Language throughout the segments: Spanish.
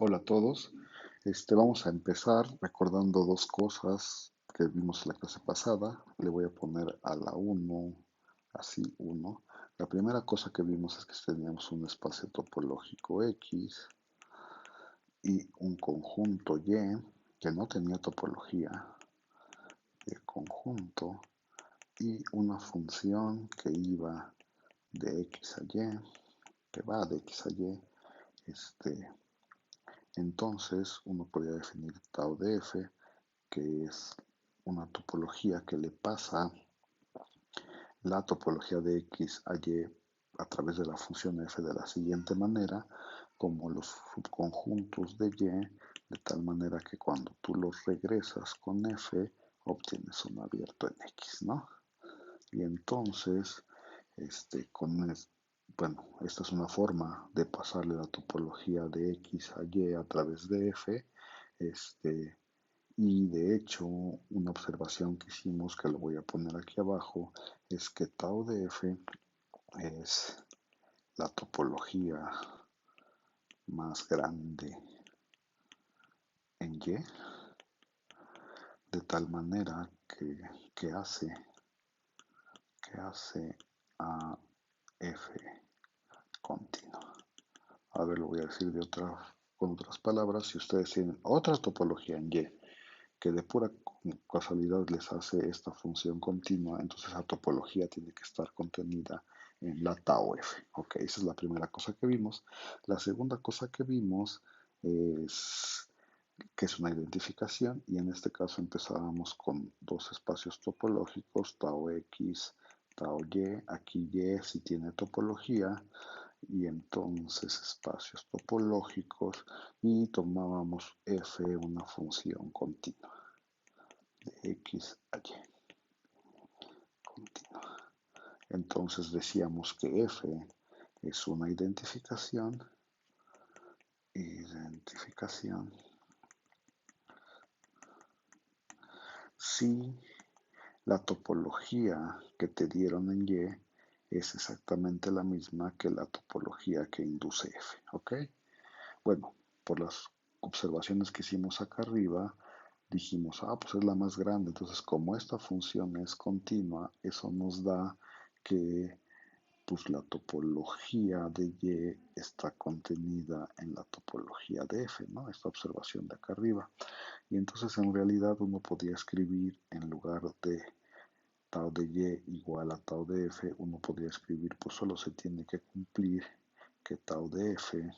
Hola a todos. Vamos a empezar recordando dos cosas que vimos en la clase pasada. Le voy a poner a la uno, así uno. La primera cosa que vimos es que teníamos un espacio topológico X y un conjunto Y que no tenía topología de conjunto y una función que iba de X a Y, que va de X a Y. Entonces uno podría definir tau de f, que es una topología que le pasa la topología de x a y a través de la función f de la siguiente manera, como los subconjuntos de y, de tal manera que cuando tú los regresas con f, obtienes un abierto en x, ¿no? Y entonces, con bueno, esta es una forma de pasarle la topología de x a y a través de f, este, y de hecho, una observación que hicimos, que lo voy a poner aquí abajo, es que tau de f es la topología más grande en y, de tal manera que hace, que hace a f continua. A ver, lo voy a decir con otras palabras. Si ustedes tienen otra topología en y que de pura casualidad les hace esta función continua, entonces la topología tiene que estar contenida en la tau f. Ok, esa es la primera cosa que vimos. La segunda cosa que vimos es que es una identificación y en este caso empezábamos con dos espacios topológicos, tau x, tau y. Aquí y sí tiene topología y entonces espacios topológicos y tomábamos f una función continua de x a y continua. Entonces decíamos que f es una identificación si la topología que te dieron en y es exactamente la misma que la topología que induce f, ¿ok? Bueno, por las observaciones que hicimos acá arriba, dijimos, pues es la más grande, entonces como esta función es continua, eso nos da que pues la topología de Y está contenida en la topología de F, ¿no? Esta observación de acá arriba. Y entonces en realidad uno podía escribir en lugar de tau de Y igual a tau de F, uno podría escribir, pues solo se tiene que cumplir que tau de F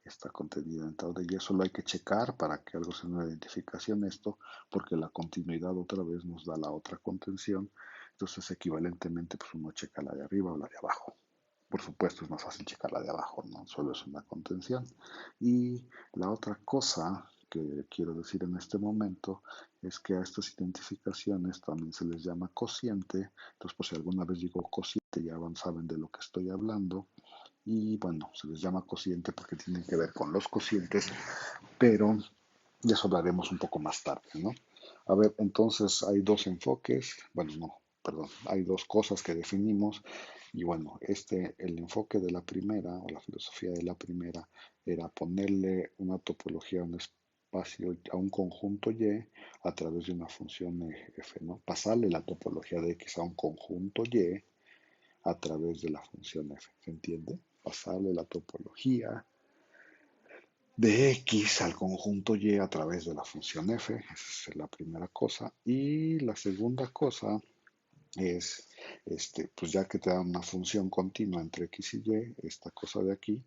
está contenida en tau de Y. Solo hay que checar para que algo sea una identificación esto, porque la continuidad otra vez nos da la otra contención. Entonces, equivalentemente, pues uno checa la de arriba o la de abajo. Por supuesto, es más fácil checar la de abajo, no solo es una contención. Y la otra cosa que quiero decir en este momento es que a estas identificaciones también se les llama cociente. Entonces, por si alguna vez digo cociente, ya saben de lo que estoy hablando. Y bueno, se les llama cociente porque tienen que ver con los cocientes, pero de eso hablaremos un poco más tarde, ¿no? A ver, entonces hay dos enfoques, bueno, no, perdón, hay dos cosas que definimos y bueno, el enfoque de la primera o la filosofía de la primera era ponerle una topología a un espacio, a un conjunto Y a través de una función f, ¿no? Pasarle la topología de X a un conjunto Y a través de la función f, ¿se entiende? Pasarle la topología de X al conjunto Y a través de la función f, esa es la primera cosa. Y la segunda cosa es, pues ya que te dan una función continua entre X y Y, esta cosa de aquí,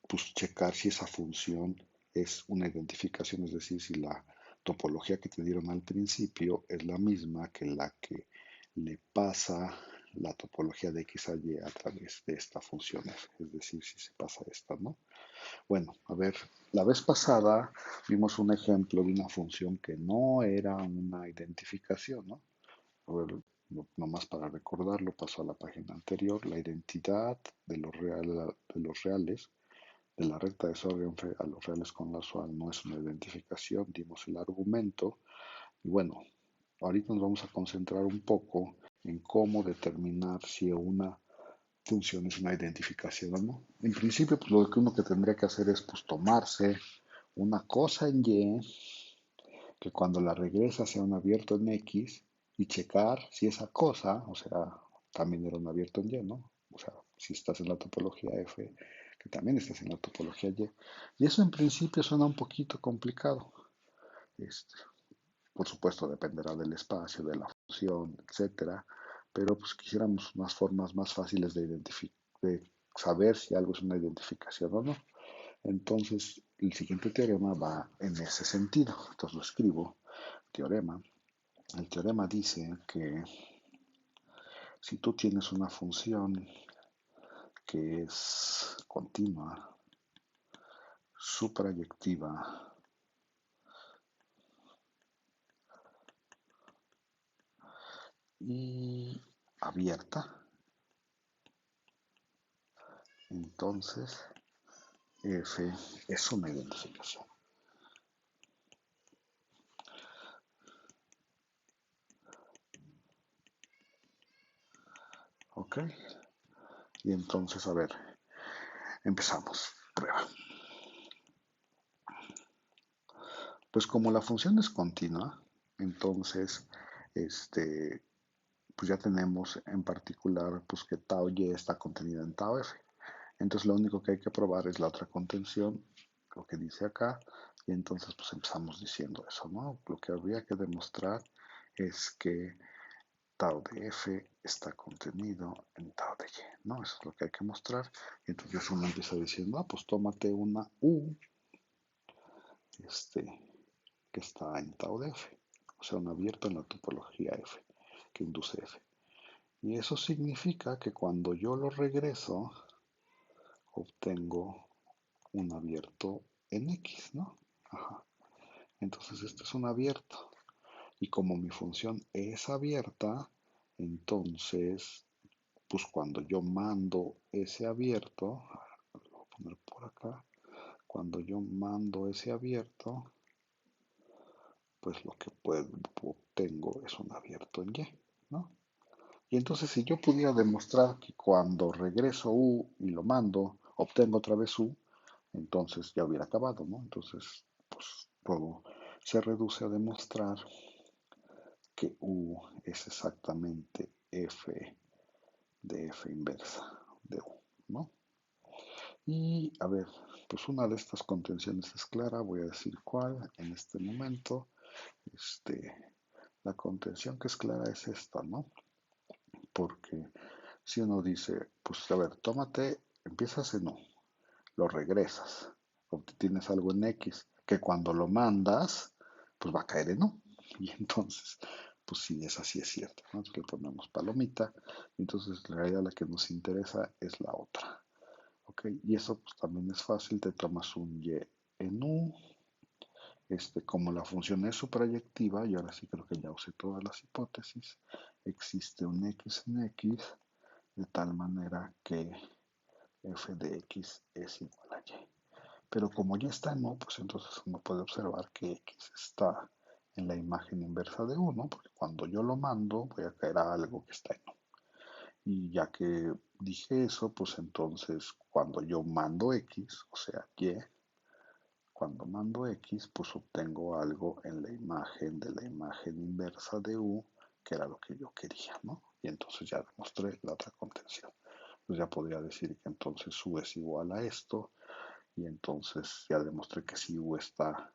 pues checar si esa función es una identificación, es decir, si la topología que te dieron al principio es la misma que la que le pasa la topología de X a Y a través de esta función f, es decir, si se pasa esta, ¿no? Bueno, a ver, la vez pasada vimos un ejemplo de una función que no era una identificación, ¿no? A ver, nomás para recordarlo, paso a la página anterior, la identidad de los reales de la recta de Sorgen a los reales con la usual no es una identificación, dimos el argumento y bueno, ahorita nos vamos a concentrar un poco en cómo determinar si una función es una identificación, ¿no? En principio, pues lo que uno que tendría que hacer es pues tomarse una cosa en Y, que cuando la regresa sea un abierto en X, y checar si esa cosa, o sea, también era un abierto en Y, ¿no? O sea, si estás en la topología F, que también estás en la topología Y. Y eso en principio suena un poquito complicado. Este, por supuesto, dependerá del espacio, de la función, etcétera, pero pues quisiéramos unas formas más fáciles de saber si algo es una identificación o no. Entonces, el siguiente teorema va en ese sentido. Entonces lo escribo, teorema. El teorema dice que si tú tienes una función que es continua, suprayectiva y abierta, entonces F es una identificación. ¿Ok? Y entonces, a ver, empezamos. Prueba. Pues como la función es continua, entonces, pues ya tenemos en particular pues que tau y está contenida en tau f. Entonces lo único que hay que probar es la otra contención, lo que dice acá, y entonces pues empezamos diciendo eso, ¿no? Lo que habría que demostrar es que tau de f está contenido en tau de y, ¿no? Eso es lo que hay que mostrar. Y entonces uno empieza diciendo, ah, pues tómate una u, este, que está en tau de f, o sea, un abierto en la topología f, que induce f. Y eso significa que cuando yo lo regreso, obtengo un abierto en X, ¿no? Ajá. Entonces este es un abierto. Y como mi función es abierta, entonces, pues cuando yo mando ese abierto, lo voy a poner por acá, cuando yo mando ese abierto, pues lo que obtengo es un abierto en Y, ¿no? Y entonces si yo pudiera demostrar que cuando regreso U y lo mando, obtengo otra vez U, entonces ya hubiera acabado, ¿no? Entonces, pues todo se reduce a demostrar que U es exactamente F de F inversa de U, ¿no? Y a ver, pues una de estas contenciones es clara, voy a decir cuál en este momento. La contención que es clara es esta, ¿no? Porque si uno dice, pues a ver, tómate, empiezas en U, lo regresas, obtienes algo en X, que cuando lo mandas, pues va a caer en U. Y entonces, pues sí, esa sí es cierta, ¿no? Entonces le ponemos palomita, y entonces en realidad la que nos interesa es la otra. ¿Ok? Y eso pues también es fácil, te tomas un Y en U, como la función es suprayectiva, y ahora sí creo que ya usé todas las hipótesis, existe un X en X, de tal manera que f de x es igual a y. Pero como ya está en U, pues entonces uno puede observar que x está en la imagen inversa de 1, porque cuando yo lo mando voy a caer a algo que está en U. Y ya que dije eso, pues entonces cuando yo mando x, o sea, y, cuando mando x, pues obtengo algo en la imagen de la imagen inversa de U, que era lo que yo quería, ¿no? Y entonces ya demostré la otra contención. Pues ya podría decir que entonces U es igual a esto, y entonces ya demostré que si U está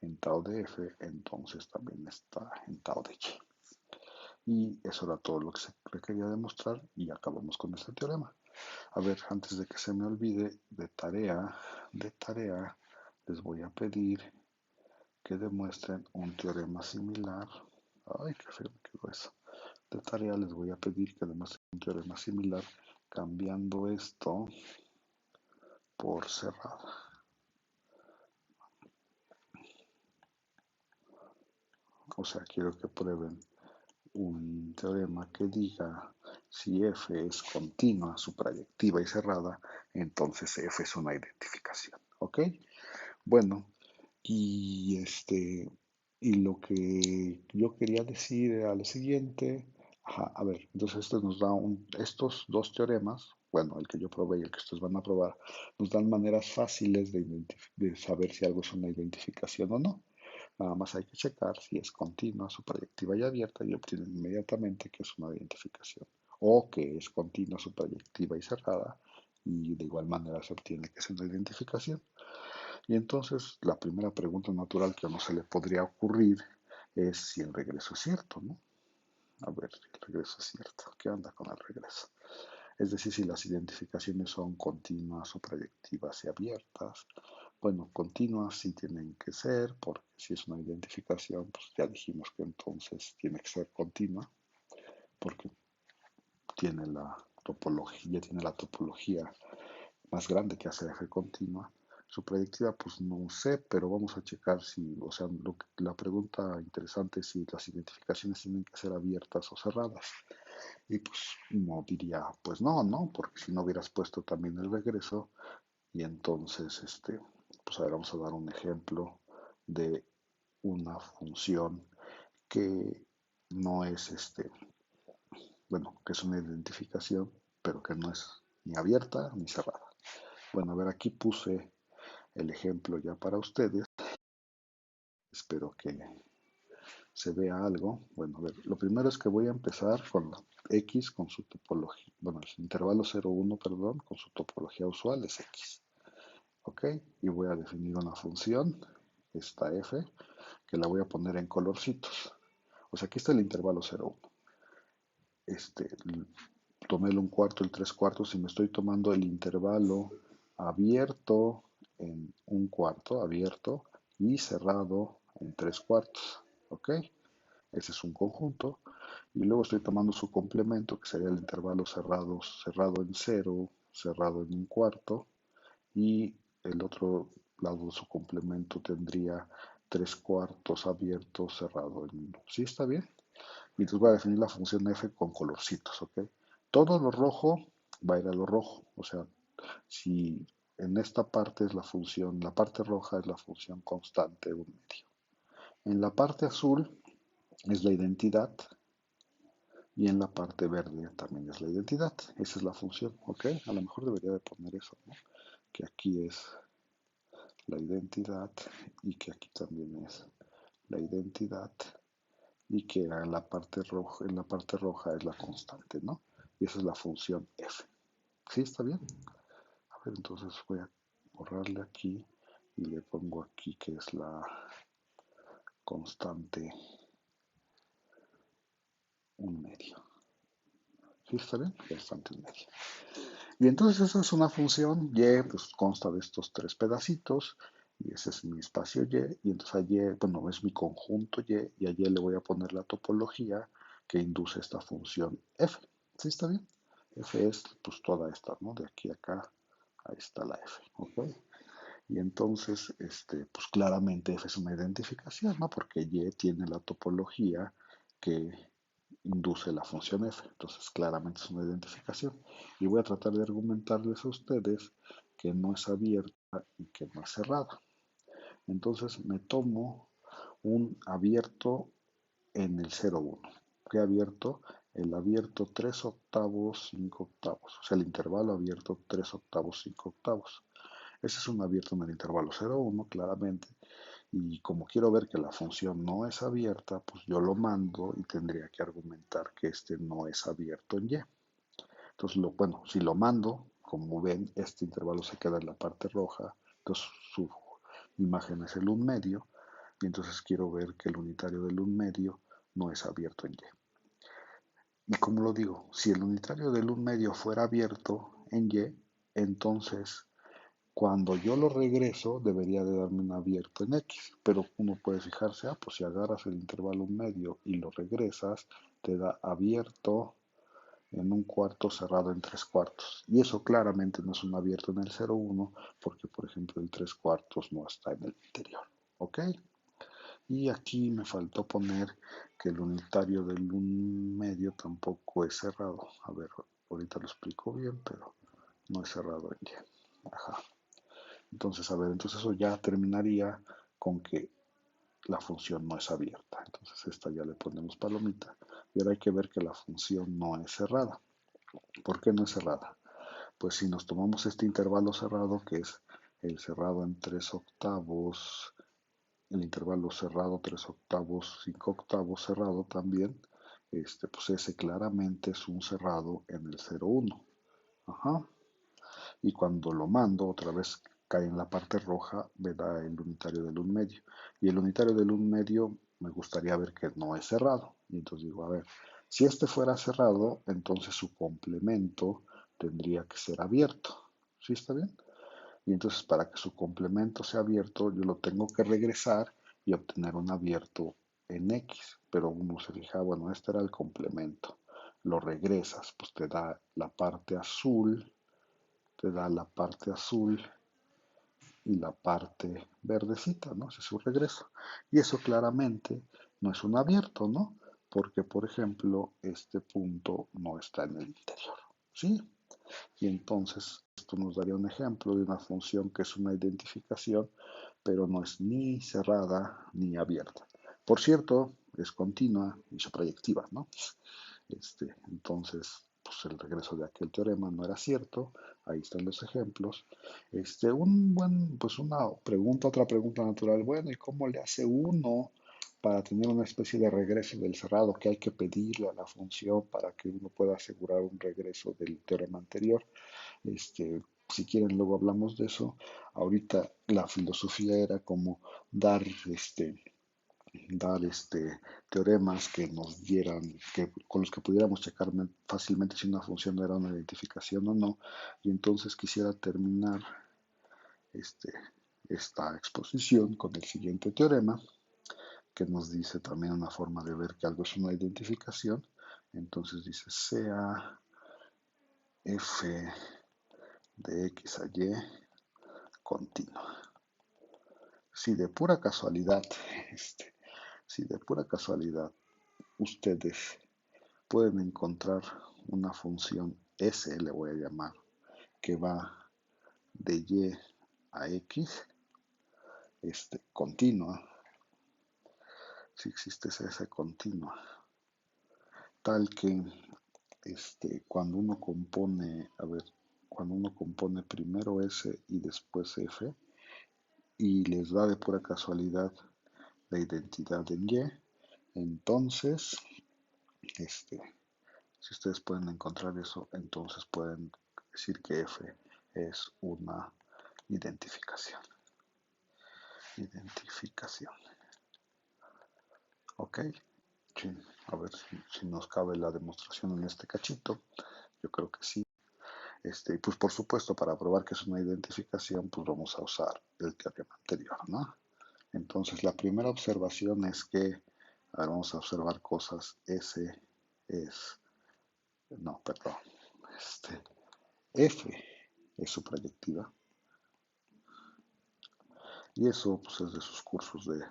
en tau de F, entonces también está en tau de Y. Y eso era todo lo que se quería demostrar y acabamos con este teorema. A ver, antes de que se me olvide, de tarea, les voy a pedir que demuestren un teorema similar. Ay, qué feo quedó eso. De tarea les voy a pedir que demuestren un teorema similar cambiando esto por cerrada. O sea, quiero que prueben un teorema que diga si F es continua, suprayectiva y cerrada, entonces F es una identificación. ¿Ok? Bueno, y y lo que yo quería decir era lo siguiente. Ajá, a ver, entonces esto nos da estos dos teoremas, bueno, el que yo probé y el que ustedes van a probar, nos dan maneras fáciles de saber si algo es una identificación o no. Nada más hay que checar si es continua, superayactiva y abierta y obtienen inmediatamente que es una identificación. O que es continua, superayactiva y cerrada y de igual manera se obtiene que es una identificación. Y entonces la primera pregunta natural que a uno se le podría ocurrir es si el regreso es cierto, ¿no? A ver, el regreso es cierto. ¿Qué onda con el regreso? Es decir, si las identificaciones son continuas o proyectivas y abiertas. Bueno, continuas sí tienen que ser, porque si es una identificación, pues ya dijimos que entonces tiene que ser continua, porque tiene la topología más grande que hace F continua. Su predictiva, pues no sé, pero vamos a checar si, o sea, la pregunta interesante es si las identificaciones tienen que ser abiertas o cerradas. Y pues no diría, pues no, no, porque si no hubieras puesto también el regreso, y entonces, pues a ver, vamos a dar un ejemplo de una función que no es, bueno, que es una identificación, pero que no es ni abierta ni cerrada. Bueno, a ver, aquí puse el ejemplo ya para ustedes. Espero que se vea algo. Bueno, a ver, lo primero es que voy a empezar con la X con su topología, bueno, el intervalo 0,1, perdón, con su topología usual es X. ¿Ok? Y voy a definir una función, esta F, que la voy a poner en colorcitos. O sea, aquí está el intervalo 0,1. Este, tomé el 1/4, el 3/4, y me estoy tomando el intervalo abierto en 1/4, abierto, y cerrado en 3/4. ¿Ok? Ese es un conjunto. Y luego estoy tomando su complemento, que sería el intervalo cerrado, cerrado en 0, cerrado en 1/4. Y el otro lado de su complemento tendría 3/4 abierto, cerrado en 1. ¿Sí está bien? Y entonces voy a definir la función f con colorcitos, ¿ok? Todo lo rojo va a ir a lo rojo. O sea, si en esta parte es la función, la parte roja es la función constante 1/2. En la parte azul es la identidad y en la parte verde también es la identidad. Esa es la función, ¿ok? A lo mejor debería de poner eso, ¿no? Que aquí es la identidad y que aquí también es la identidad y que en la parte roja es la constante, ¿no? Y esa es la función f. ¿Sí está bien? A ver, entonces voy a borrarle aquí y le pongo aquí que es la constante 1/2. ¿Sí está bien? Constante 1/2. Y entonces esa es una función y, pues consta de estos tres pedacitos, y ese es mi espacio y entonces a y, bueno, es mi conjunto y a y le voy a poner la topología que induce esta función f. ¿Sí está bien? F es pues toda esta, ¿no? De aquí a acá, ahí está la f, ¿ok? Y entonces, pues claramente f es una identificación, ¿no? Porque y tiene la topología que induce la función f. Entonces, claramente es una identificación. Y voy a tratar de argumentarles a ustedes que no es abierta y que no es cerrada. Entonces, me tomo un abierto en el 0,1. ¿Qué abierto? El abierto 3 octavos, 5 octavos. O sea, el intervalo abierto 3 octavos, 5 octavos. Ese es un abierto en el intervalo 0,1, claramente. Y como quiero ver que la función no es abierta, pues yo lo mando y tendría que argumentar que este no es abierto en Y. Entonces, bueno, si lo mando, como ven, este intervalo se queda en la parte roja, entonces su imagen es el 1/2, y entonces quiero ver que el unitario del 1/2 no es abierto en Y. Y como lo digo, si el unitario del 1/2 fuera abierto en Y, entonces cuando yo lo regreso, debería de darme un abierto en X, pero uno puede fijarse, pues si agarras el intervalo 1/2 y lo regresas, te da abierto en 1/4, cerrado en 3/4. Y eso claramente no es un abierto en el 0,1, porque por ejemplo el 3/4 no está en el interior. ¿Ok? Y aquí me faltó poner que el unitario del 1/2 tampoco es cerrado. A ver, ahorita lo explico bien, pero no es cerrado en Y. Ajá. Entonces, a ver, entonces eso ya terminaría con que la función no es abierta. Entonces esta ya le ponemos palomita. Y ahora hay que ver que la función no es cerrada. ¿Por qué no es cerrada? Pues si nos tomamos este intervalo cerrado, que es el cerrado en 3 octavos, el intervalo cerrado 3 octavos, 5 octavos cerrado también, pues ese claramente es un cerrado en el 0,1. Ajá. Y cuando lo mando, otra vez cae en la parte roja, me da el unitario del 1 medio. Y el unitario del 1 medio me gustaría ver que no es cerrado. Y entonces digo, a ver, si este fuera cerrado, entonces su complemento tendría que ser abierto. ¿Sí está bien? Y entonces para que su complemento sea abierto, yo lo tengo que regresar y obtener un abierto en X. Pero uno se fija, bueno, este era el complemento. Lo regresas, pues te da la parte azul y la parte verdecita, ¿no? Ese es su regreso. Y eso claramente no es un abierto, ¿no? Porque, por ejemplo, este punto no está en el interior, ¿sí? Y entonces esto nos daría un ejemplo de una función que es una identificación, pero no es ni cerrada ni abierta. Por cierto, es continua y proyectiva, ¿no? Entonces, pues el regreso de aquel teorema no era cierto. Ahí están los ejemplos. Pues otra pregunta natural. Bueno, ¿y cómo le hace uno para tener una especie de regreso del cerrado? ¿Qué hay que pedirle a la función para que uno pueda asegurar un regreso del teorema anterior? Si quieren, luego hablamos de eso. Ahorita la filosofía era como dar teoremas que nos dieran, con los que pudiéramos checar fácilmente si una función era una identificación o no. Y entonces quisiera terminar este, esta exposición con el siguiente teorema, que nos dice también una forma de ver que algo es una identificación. Entonces dice sea f de x a y continua. Si de pura casualidad, si de pura casualidad ustedes pueden encontrar una función S, le voy a llamar, que va de Y a X, continua, si existe esa continua, tal que cuando uno compone, cuando uno compone primero S y después F, y les da de pura casualidad la identidad en Y, entonces, si ustedes pueden encontrar eso, entonces pueden decir que F es una identificación. Identificación. Ok. Sí, a ver si nos cabe la demostración en este cachito. Yo creo que sí. Pues por supuesto, para probar que es una identificación, pues vamos a usar el teorema anterior, ¿no? Entonces, la primera observación es que, a ver, vamos a observar cosas. S es, no, perdón, F es su proyectiva. Y eso pues, es de sus cursos de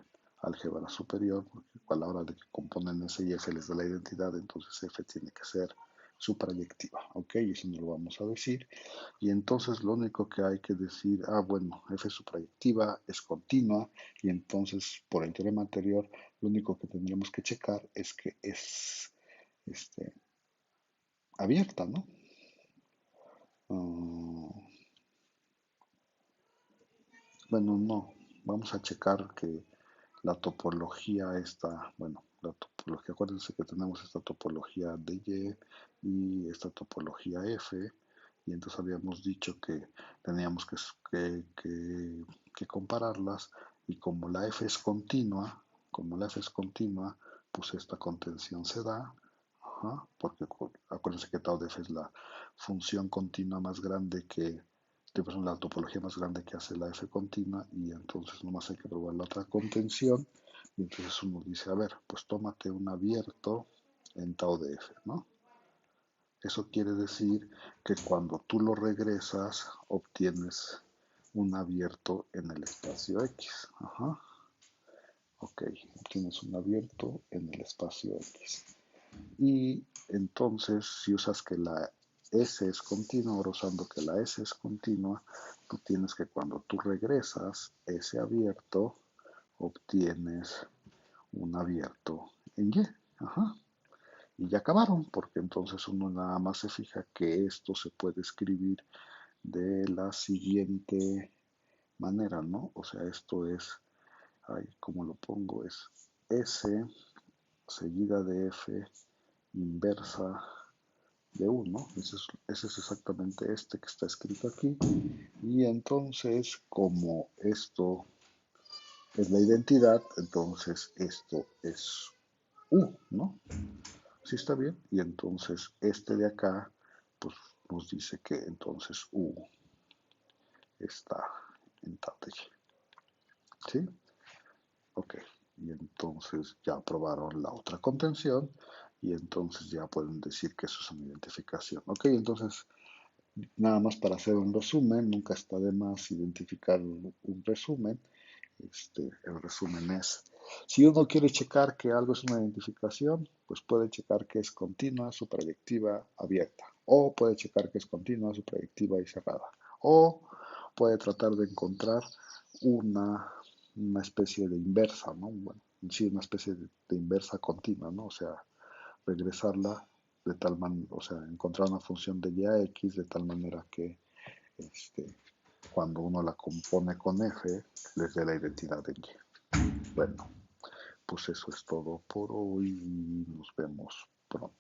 álgebra superior, porque a la hora de que componen S y F les da la identidad, entonces F tiene que ser su proyectiva, ¿ok? Eso no lo vamos a decir. Y entonces lo único que hay que decir, bueno, F es su proyectiva, es continua, y entonces por el teorema anterior, lo único que tendríamos que checar es que es abierta, ¿no? Uh, bueno, no, vamos a checar que la topología está, bueno, la topología, acuérdense que tenemos esta topología de Y esta topología F, y entonces habíamos dicho que teníamos que compararlas, y como la F es continua, pues esta contención se da, porque acuérdense que tau de F es la función continua más grande que la topología más grande que hace la F continua, y entonces nomás hay que probar la otra contención, y entonces uno dice, a ver, pues tómate un abierto en tau de F, ¿no? Eso quiere decir que cuando tú lo regresas, obtienes un abierto en el espacio X. Ajá. Ok, obtienes un abierto en el espacio X. Y entonces, si usas que la S es continua, ahora usando que la S es continua, tú tienes que cuando tú regresas ese abierto, obtienes un abierto en Y. Ajá. y ya acabaron, porque entonces uno nada más se fija que esto se puede escribir de la siguiente manera, ¿no? O sea, esto es, ay, ¿cómo lo pongo? Es S seguida de F inversa de 1. Ese es exactamente este que está escrito aquí. Y entonces, como esto es la identidad, entonces esto es U, ¿no? ¿Sí está bien? Y entonces este de acá, pues nos dice que entonces U está en tablet. ¿Sí? Ok. Y entonces ya aprobaron la otra contención y entonces ya pueden decir que eso es una identificación. Ok, entonces nada más para hacer un resumen, nunca está de más identificar un resumen. El resumen es, si uno quiere checar que algo es una identificación, pues puede checar que es continua, suprayectiva, abierta. O puede checar que es continua, suprayectiva y cerrada. O puede tratar de encontrar una, una especie de inversa, ¿no? Bueno, sí, una especie de inversa continua, ¿no? O sea, regresarla de tal manera, o sea, encontrar una función de y a x de tal manera que este, cuando uno la compone con f, les dé la identidad de y. Bueno, pues eso es todo por hoy y nos vemos pronto.